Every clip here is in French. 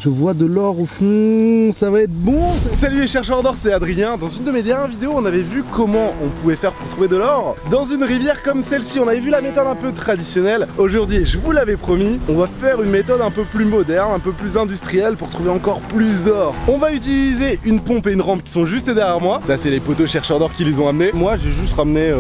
Je vois de l'or au fond, ça va être bon. Salut les chercheurs d'or, c'est Adrien. Dans une de mes dernières vidéos, on avait vu comment on pouvait faire pour trouver de l'or dans une rivière comme celle-ci. On avait vu la méthode un peu traditionnelle. Aujourd'hui, je vous l'avais promis, on va faire une méthode un peu plus moderne, un peu plus industrielle pour trouver encore plus d'or. On va utiliser une pompe et une rampe qui sont juste derrière moi. Ça, c'est les poteaux chercheurs d'or qui les ont amenés. Moi, j'ai juste ramené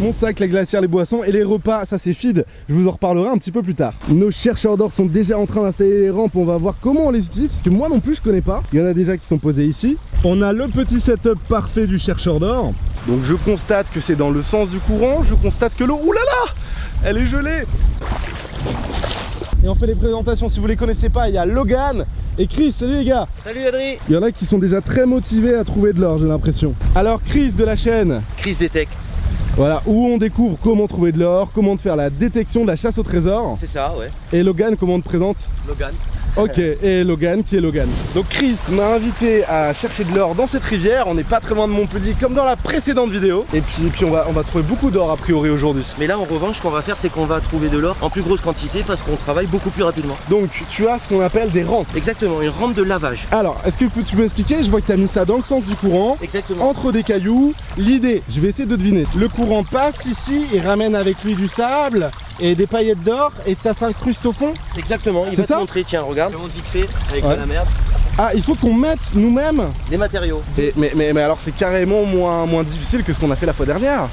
mon sac, la glacière, les boissons et les repas. Ça, c'est feed. Je vous en reparlerai un petit peu plus tard. Nos chercheurs d'or sont déjà en train d'installer les rampes. On va voir comment on les utilise parce que moi non plus je connais pas. Il y en a déjà qui sont posés ici. On a le petit setup parfait du chercheur d'or. Donc je constate que c'est dans le sens du courant. Je constate que l'eau, oulala, elle est gelée. Et on fait les présentations. Si vous les connaissez pas, il y a Logan et Chris. Salut les gars. Salut Adri. Il y en a qui sont déjà très motivés à trouver de l'or, j'ai l'impression. Alors Chris de la chaîne Chris des Tech. Voilà, où on découvre comment trouver de l'or, comment faire la détection de la chasse au trésor. C'est ça, ouais. Et Logan, comment on te présente? Logan. Ok, et Logan, qui est Logan? Donc Chris m'a invité à chercher de l'or dans cette rivière. On n'est pas très loin de Montpellier comme dans la précédente vidéo. Et puis on va trouver beaucoup d'or a priori aujourd'hui. Mais là en revanche, ce qu'on va faire, c'est qu'on va trouver de l'or en plus grosse quantité parce qu'on travaille beaucoup plus rapidement. Donc tu as ce qu'on appelle des rampes. Exactement, une rampe de lavage. Alors, est-ce que tu peux m'expliquer? Je vois que tu as mis ça dans le sens du courant. Exactement. Entre des cailloux. L'idée, je vais essayer de deviner. Le courant passe ici et ramène avec lui du sable et des paillettes d'or et ça s'incruste au fond. Exactement, il va te montrer, tiens regarde, je te montre vite fait avec de la merde. Ah, il faut qu'on mette nous-mêmes des matériaux. Mais alors c'est carrément moins difficile que ce qu'on a fait la fois dernière.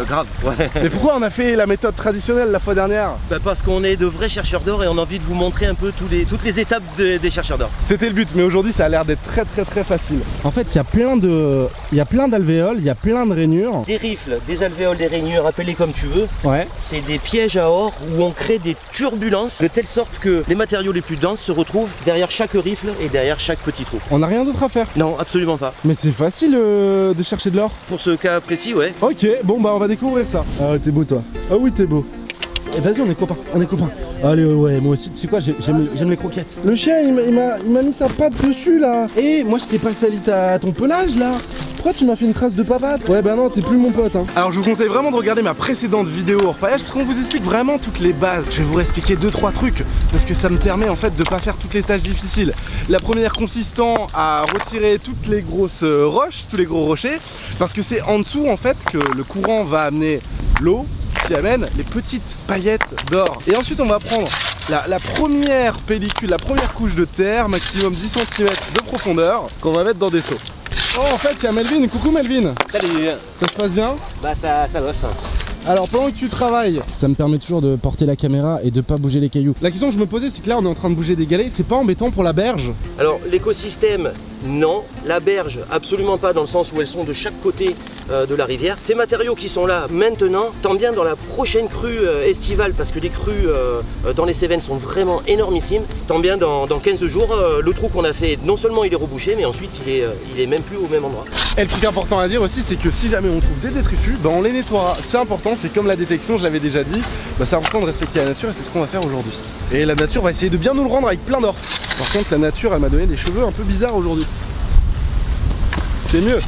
Grave, ouais. Mais pourquoi on a fait la méthode traditionnelle la fois dernière? Bah parce qu'on est de vrais chercheurs d'or et on a envie de vous montrer un peu toutes les étapes des chercheurs d'or. C'était le but, mais aujourd'hui ça a l'air d'être très facile. En fait il y a plein d'alvéoles, il y a plein de rainures. Des rifles, des alvéoles, des rainures, appelez comme tu veux. Ouais. C'est des pièges à or où on crée des turbulences de telle sorte que les matériaux les plus denses se retrouvent derrière chaque rifle et derrière chaque petit trou. On n'a rien d'autre à faire? Non, absolument pas. Mais c'est facile de chercher de l'or? Pour ce cas précis, ouais. Ok, bon bah on va découvrir ça. Ah t'es beau toi. Ah oui t'es beau. Et vas-y on est copains, Allez ouais moi aussi, tu sais quoi, j'aime les croquettes. Le chien il m'a mis sa patte dessus là. Et moi je t'ai pas sali ton pelage là. Pourquoi tu m'as fait une trace de papate? Ouais bah non, t'es plus mon pote hein. Alors je vous conseille vraiment de regarder ma précédente vidéo hors paillage parce qu'on vous explique vraiment toutes les bases. Je vais vous expliquer 2-3 trucs parce que ça me permet en fait de pas faire toutes les tâches difficiles. La première consistant à retirer toutes les grosses roches, tous les gros rochers, parce que c'est en dessous en fait que le courant va amener l'eau qui amène les petites paillettes d'or. Et ensuite on va prendre la première pellicule, la première couche de terre, maximum 10 cm de profondeur, qu'on va mettre dans des seaux. Oh en fait il y a Melvin, coucou Melvin. Salut. Ça se passe bien? Bah ça bosse. Alors pendant que tu travailles, ça me permet toujours de porter la caméra et de pas bouger les cailloux. La question que je me posais c'est que là on est en train de bouger des galets, c'est pas embêtant pour la berge? Alors l'écosystème non, la berge absolument pas dans le sens où elles sont de chaque côté de la rivière. Ces matériaux qui sont là maintenant, tant bien dans la prochaine crue estivale parce que les crues dans les Cévennes sont vraiment énormissimes, tant bien dans 15 jours, le trou qu'on a fait non seulement il est rebouché mais ensuite il est même plus au même endroit. Et le truc important à dire aussi c'est que si jamais on trouve des détritus, bah on les nettoiera. C'est important, c'est comme la détection, je l'avais déjà dit, bah c'est important de respecter la nature et c'est ce qu'on va faire aujourd'hui. Et la nature va essayer de bien nous le rendre avec plein d'or. Par contre la nature elle m'a donné des cheveux un peu bizarres aujourd'hui. C'est mieux.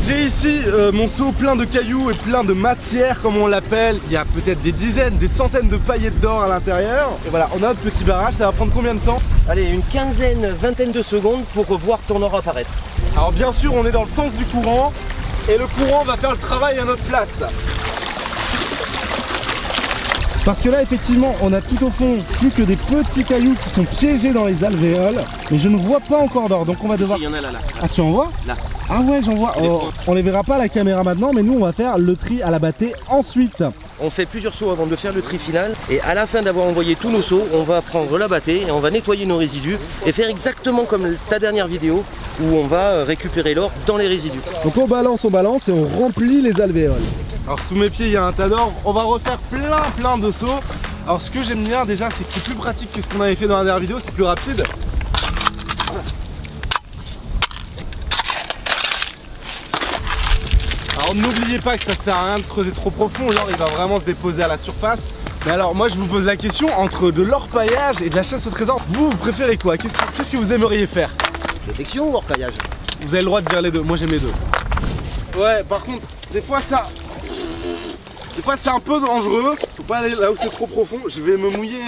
J'ai ici mon seau plein de cailloux et plein de matière comme on l'appelle. Il y a peut-être des dizaines, des centaines de paillettes d'or à l'intérieur. Et voilà, on a notre petit barrage, ça va prendre combien de temps? Allez, une quinzaine, vingtaine de secondes pour voir ton or apparaître. Alors bien sûr on est dans le sens du courant et le courant va faire le travail à notre place. Parce que là effectivement on a tout au fond plus que des petits cailloux qui sont piégés dans les alvéoles. Mais je ne vois pas encore d'or donc on va devoir... Il y en a là. Ah tu en vois? Là. Ah ouais j'en vois. Oh, on les verra pas à la caméra maintenant mais nous on va faire le tri à la battée ensuite. On fait plusieurs sauts avant de faire le tri final et à la fin d'avoir envoyé tous nos sauts, on va prendre la battée et on va nettoyer nos résidus et faire exactement comme ta dernière vidéo où on va récupérer l'or dans les résidus. Donc on balance et on remplit les alvéoles. Alors sous mes pieds il y a un tas d'or, on va refaire plein de sauts. Alors ce que j'aime bien déjà c'est que c'est plus pratique que ce qu'on avait fait dans la dernière vidéo, c'est plus rapide. Alors n'oubliez pas que ça sert à rien de creuser trop profond, l'or il va vraiment se déposer à la surface. Mais alors moi je vous pose la question, entre de l'orpaillage et de la chasse au trésor, vous préférez quoi? Qu'est-ce que vous aimeriez faire? Détection ou orpaillage? Vous avez le droit de dire les deux, moi j'aime les deux. Ouais par contre, des fois c'est un peu dangereux, faut pas aller là où c'est trop profond, je vais me mouiller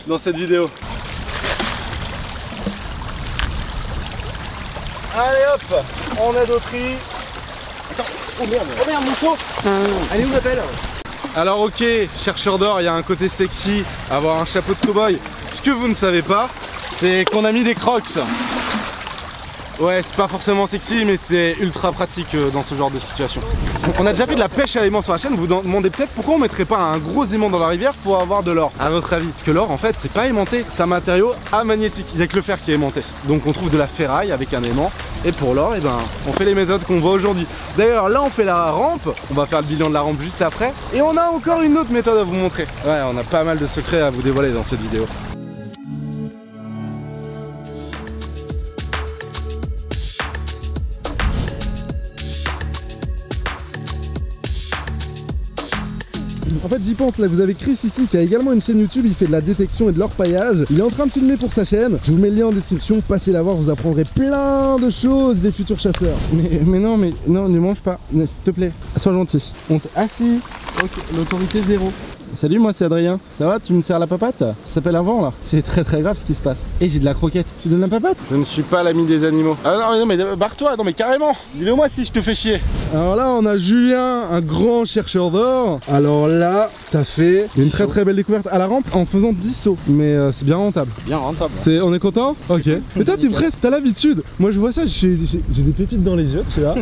dans cette vidéo. Allez hop, on a d'autres riz. Attends, oh merde mon seau. Allez où l'appelle? Alors ok, chercheur d'or, il y a un côté sexy, avoir un chapeau de cow-boy. Ce que vous ne savez pas, c'est qu'on a mis des crocs. Ouais, c'est pas forcément sexy, mais c'est ultra pratique dans ce genre de situation. On a déjà fait de la pêche à l'aimant sur la chaîne, vous vous demandez peut-être pourquoi on mettrait pas un gros aimant dans la rivière pour avoir de l'or, à votre avis? Parce que l'or en fait c'est pas aimanté, c'est un matériau amagnétique, il n'y a que le fer qui est aimanté. Donc on trouve de la ferraille avec un aimant, et pour l'or, on fait les méthodes qu'on voit aujourd'hui. D'ailleurs là on fait la rampe, on va faire le bilan de la rampe juste après, et on a encore une autre méthode à vous montrer. Ouais, on a pas mal de secrets à vous dévoiler dans cette vidéo. En fait j'y pense, là vous avez Chris ici qui a également une chaîne YouTube, il fait de la détection et de l'orpaillage. Il est en train de filmer pour sa chaîne, je vous mets le lien en description, passez la voir, vous apprendrez plein de choses des futurs chasseurs. Mais non, ne mange pas, s'il te plaît, sois gentil. On s'est assis, ok, l'autorité zéro. Salut, moi c'est Adrien. Ça va, tu me sers la papate? Ça s'appelle un vent là. C'est très grave ce qui se passe. Et j'ai de la croquette. Tu donnes la papate? Je ne suis pas l'ami des animaux. Ah non mais barre-toi, non mais carrément. Dis-le moi si je te fais chier. Alors là on a Julien, un grand chercheur d'or. Alors là, t'as fait une très belle découverte à la rampe en faisant 10 sauts. Mais c'est bien rentable. Bien rentable. On est content? Ok. Mais toi t'es presque, t'as l'habitude. Moi je vois ça, j'ai des pépites dans les yeux, tu vois.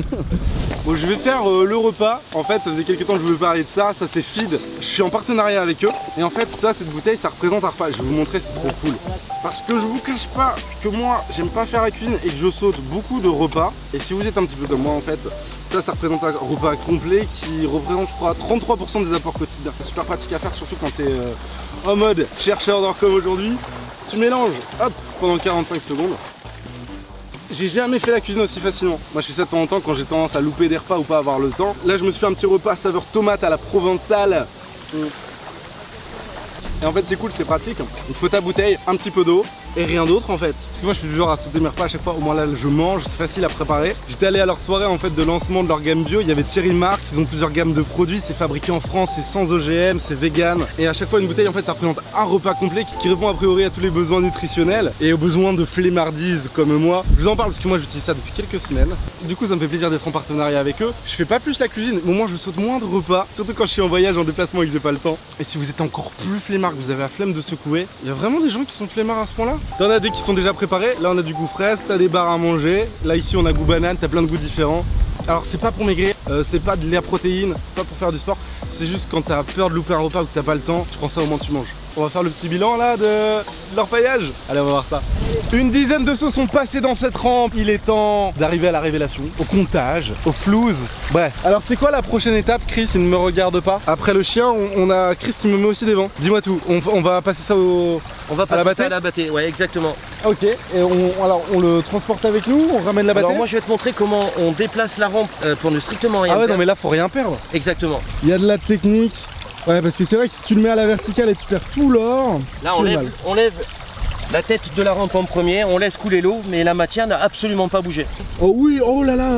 Bon, je vais faire le repas. En fait ça faisait quelques temps que je voulais parler de ça. Ça c'est Feed. Je suis en partenariat avec eux, et en fait ça, cette bouteille, ça représente un repas. Je vais vous montrer, c'est trop cool parce que je vous cache pas que moi j'aime pas faire la cuisine et que je saute beaucoup de repas. Et si vous êtes un petit peu comme moi en fait, ça représente un repas complet qui représente je crois 33% des apports quotidiens. C'est super pratique à faire, surtout quand t'es en mode chercheur d'or comme aujourd'hui. Tu mélanges hop pendant 45 secondes. J'ai jamais fait la cuisine aussi facilement. Moi je fais ça de temps en temps quand j'ai tendance à louper des repas ou pas avoir le temps. Là je me suis fait un petit repas saveur tomate à la provençale. Et en fait c'est cool, c'est pratique. Il faut ta bouteille, un petit peu d'eau et rien d'autre en fait. Parce que moi je suis du genre à sauter mes repas à chaque fois, au moins là je mange, c'est facile à préparer. J'étais allé à leur soirée en fait de lancement de leur gamme bio, il y avait Thierry Marc, ils ont plusieurs gammes de produits, c'est fabriqué en France, c'est sans OGM, c'est vegan. Et à chaque fois une bouteille en fait ça représente un repas complet qui répond a priori à tous les besoins nutritionnels et aux besoins de flemmardise comme moi. Je vous en parle parce que moi j'utilise ça depuis quelques semaines. Du coup ça me fait plaisir d'être en partenariat avec eux. Je fais pas plus la cuisine, mais au moins je saute moins de repas, surtout quand je suis en voyage, en déplacement et que j'ai pas le temps. Et si vous êtes encore plus flemmard, que vous avez la flemme de secouer, il y a vraiment des gens qui sont flemmards à ce point là. T'en as des qui sont déjà préparés, là on a du goût fraise, t'as des barres à manger, là ici on a goût banane, t'as plein de goûts différents. Alors c'est pas pour maigrir, c'est pas de la protéine, c'est pas pour faire du sport, c'est juste quand t'as peur de louper un repas ou que t'as pas le temps, tu prends ça au moins tu manges. On va faire le petit bilan là de l'orpaillage. Allez on va voir ça. Une dizaine de sauts sont passés dans cette rampe. Il est temps d'arriver à la révélation, au comptage, au flouze. Bref, alors c'est quoi la prochaine étape? Chris qui ne me regarde pas. Après le chien, on a Chris qui me met aussi des vents. Dis-moi tout, on va passer ça au... On va passer ça à la bâtée, ouais exactement. Ok, et alors on le transporte avec nous, on ramène la bâtée. Alors moi je vais te montrer comment on déplace la rampe pour ne strictement rien perdre. non mais là faut rien perdre. Exactement. Il y a de la technique. Ouais parce que c'est vrai que si tu le mets à la verticale et tu perds tout l'or. Là on lève la tête de la rampe en premier, on laisse couler l'eau, mais la matière n'a absolument pas bougé. Oh oui, oh là là.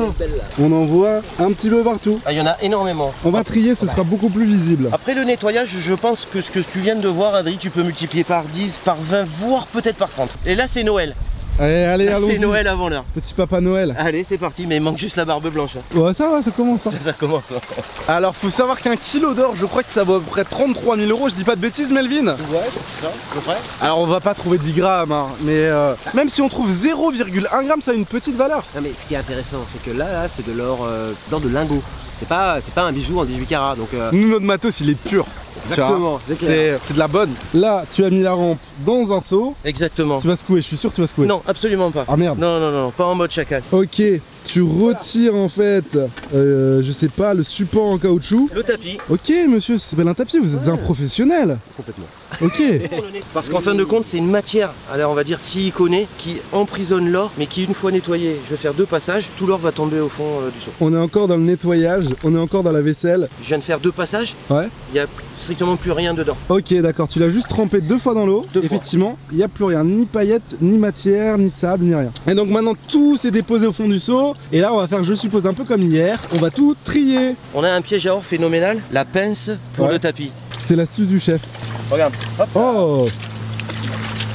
On en voit un petit peu partout. Ah, il y en a énormément. On va trier, ce sera beaucoup plus visible. Après le nettoyage, je pense que ce que tu viens de voir, Adri, tu peux multiplier par 10, par 20, voire peut-être par 30. Et là c'est Noël. Allez, allons-y. C'est Noël avant l'heure. Petit papa Noël. Allez, c'est parti, mais il manque juste la barbe blanche. Ouais, ça va, ça commence. Ça commence. Alors, faut savoir qu'un kilo d'or, je crois que ça vaut à peu près 33 000 €. Je dis pas de bêtises, Melvin? Ouais, c'est ça, à peu près. Alors, on va pas trouver 10 grammes, hein, mais même si on trouve 0,1 gramme, ça a une petite valeur. Non, mais ce qui est intéressant, c'est que là c'est de l'or de lingot. C'est pas un bijou en 18 carats. Donc, nous, notre matos, il est pur. Exactement, c'est de la bonne. Là, tu as mis la rampe dans un seau. Exactement. Tu vas secouer, je suis sûr que tu vas secouer. Non, absolument pas. Ah merde. Non, pas en mode chacal. Ok, tu retires en fait, je sais pas, le support en caoutchouc. Le tapis. Ok, monsieur, ça s'appelle un tapis, vous êtes un professionnel. Complètement. Ok. Parce qu'en fin de compte, c'est une matière, alors on va dire siliconée, qui emprisonne l'or, mais qui une fois nettoyé, je vais faire 2 passages, tout l'or va tomber au fond du seau. On est encore dans le nettoyage, on est encore dans la vaisselle. Je viens de faire 2 passages. Ouais. Il y a strictement plus rien dedans. Ok, d'accord, tu l'as juste trempé 2 fois dans l'eau. Effectivement, il n'y a plus rien, ni paillettes, ni matière, ni sable, ni rien. Et donc maintenant tout s'est déposé au fond du seau. Et là on va faire, je suppose, un peu comme hier, on va tout trier. On a un piège à or phénoménal, la pince pour le tapis. C'est l'astuce du chef. Regarde, hop. Oh.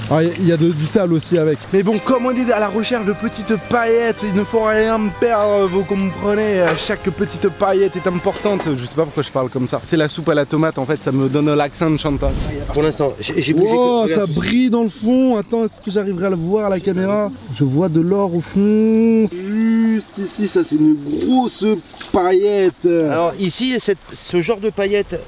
Ah, il y a du sable aussi avec. Mais bon, comme on est à la recherche de petites paillettes, il ne faut rien me perdre, vous comprenez. Chaque petite paillette est importante. Je sais pas pourquoi je parle comme ça. C'est la soupe à la tomate, en fait, ça me donne l'accent de Chantal. Pour l'instant, j'ai bougé. Oh, Regarde, ça brille dans le fond. Attends, est-ce que j'arriverai à le voir à la caméra? Je vois de l'or au fond. Juste ici, ça c'est une grosse paillette. Alors ici, ce genre de paillette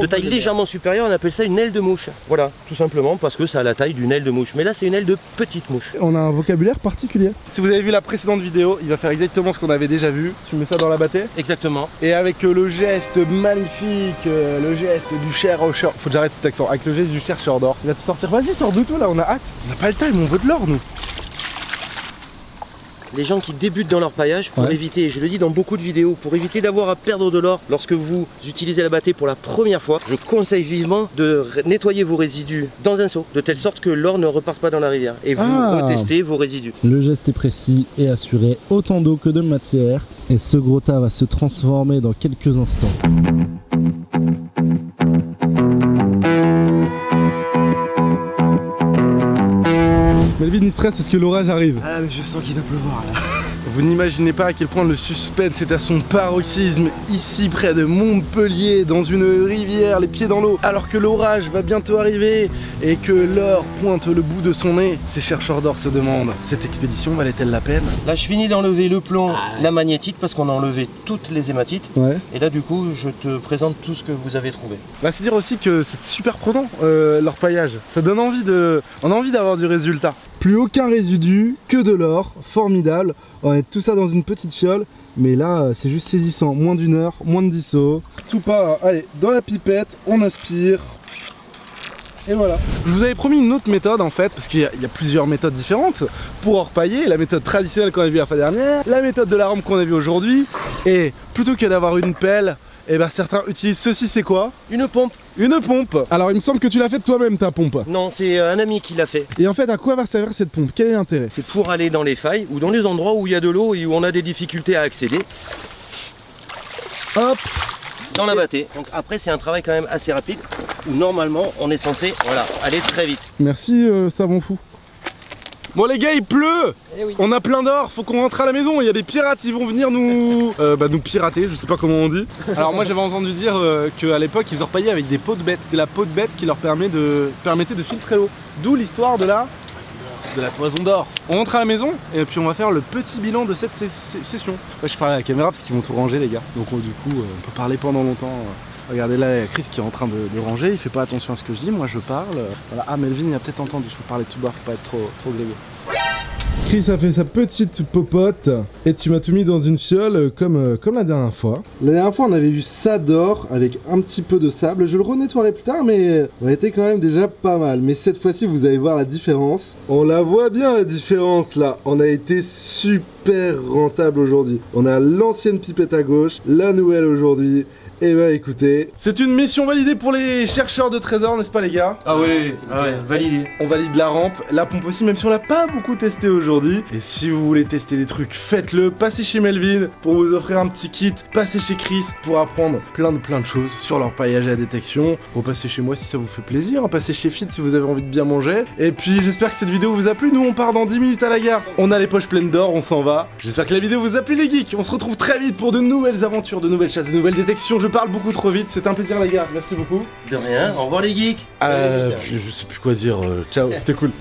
de taille légèrement supérieure, on appelle ça une aile de mouche. Voilà, tout simplement parce que ça a la taille d'une aile de mouche. Mais là, c'est une aile de petite mouche. On a un vocabulaire particulier. Si vous avez vu la précédente vidéo, il va faire exactement ce qu'on avait déjà vu. Tu mets ça dans la bâtée. Exactement. Et avec le geste magnifique, le geste du chercheur. Faut que j'arrête cet accent. Avec le geste du chercheur d'or. Il va te sortir. Vas-y, sors de tout là, on a hâte. On n'a pas le time, on veut de l'or nous. Les gens qui débutent dans leur paillage, pour éviter, et je le dis dans beaucoup de vidéos, pour éviter d'avoir à perdre de l'or lorsque vous utilisez la bâtée pour la première fois, je conseille vivement de nettoyer vos résidus dans un seau, de telle sorte que l'or ne reparte pas dans la rivière. Et vous retestez vos résidus. Le geste est précis et assuré, autant d'eau que de matière. Et ce gros tas va se transformer dans quelques instants. Melvin il stresse parce que l'orage arrive. Ah mais je sens qu'il va pleuvoir là. Vous n'imaginez pas à quel point le suspense est à son paroxysme ici près de Montpellier, dans une rivière, les pieds dans l'eau, alors que l'orage va bientôt arriver et que l'or pointe le bout de son nez. Ces chercheurs d'or se demandent, cette expédition valait-elle la peine? Là je finis d'enlever le plomb, la magnétite, parce qu'on a enlevé toutes les hématites. Et là du coup je te présente tout ce que vous avez trouvé. Bah c'est dire aussi que c'est super prenant leur paillage. Ça donne envie on a envie d'avoir du résultat. Plus aucun résidu, que de l'or, formidable. On va mettre tout ça dans une petite fiole. Mais là, c'est juste saisissant. Moins d'une heure, moins de 10 seaux. Tout part. Allez, dans la pipette, on aspire. Et voilà. Je vous avais promis une autre méthode en fait, parce qu'il y a plusieurs méthodes différentes pour orpailler. La méthode traditionnelle qu'on a vue la fois dernière, la méthode de la rampe qu'on a vue aujourd'hui. Et plutôt que d'avoir une pelle, et ben certains utilisent ceci, c'est quoi? Une pompe. Une pompe. Alors il me semble que tu l'as fait toi-même ta pompe. Non, c'est un ami qui l'a fait. Et en fait, à quoi va servir cette pompe? Quel est l'intérêt? C'est pour aller dans les failles ou dans les endroits où il y a de l'eau et où on a des difficultés à accéder. Hop. Dans la bâtée. Donc après c'est un travail quand même assez rapide où normalement on est censé aller très vite. Merci savon fou. Bon les gars, il pleut. On a plein d'or, faut qu'on rentre à la maison. Il y a des pirates, ils vont venir nous pirater, je sais pas comment on dit. Alors moi j'avais entendu dire qu'à l'époque ils orpaillaient avec des pots de bête. C'était la peau de bête qui leur permettait de filtrer l'eau. D'où l'histoire de la toison d'or. On rentre à la maison et puis on va faire le petit bilan de cette session. Ouais, je parle à la caméra parce qu'ils vont tout ranger les gars. Donc du coup on peut parler pendant longtemps. Regardez là, il y a Chris qui est en train de ranger, il fait pas attention à ce que je dis, moi je parle. Voilà. Ah Melvin il a peut-être entendu, il faut parler tout bas, faut pas être trop grégueux. Chris a fait sa petite popote et tu m'as tout mis dans une fiole comme la dernière fois. La dernière fois on avait vu ça d'or avec un petit peu de sable, je le renettoierai plus tard mais on était quand même déjà pas mal. Mais cette fois-ci vous allez voir la différence. On la voit bien la différence là, on a été super rentable aujourd'hui. On a l'ancienne pipette à gauche, la nouvelle aujourd'hui. Et bah écoutez, c'est une mission validée pour les chercheurs de trésors, n'est-ce pas les gars? Ah ouais, validé. On valide la rampe, la pompe aussi, même si on l'a pas beaucoup testé aujourd'hui. Et si vous voulez tester des trucs, faites-le. Passez chez Melvin pour vous offrir un petit kit. Passez chez Chris pour apprendre plein de choses sur leur paillage à détection. Passez chez moi si ça vous fait plaisir. Passez chez Fit si vous avez envie de bien manger. Et puis j'espère que cette vidéo vous a plu. Nous on part dans 10 minutes à la gare. On a les poches pleines d'or, on s'en va. J'espère que la vidéo vous a plu les geeks. On se retrouve très vite pour de nouvelles aventures, de nouvelles chasses, de nouvelles détections. Je parle beaucoup trop vite, c'est un plaisir les gars, merci beaucoup. De rien, au revoir les geeks. Je sais plus quoi dire, ciao, c'était cool.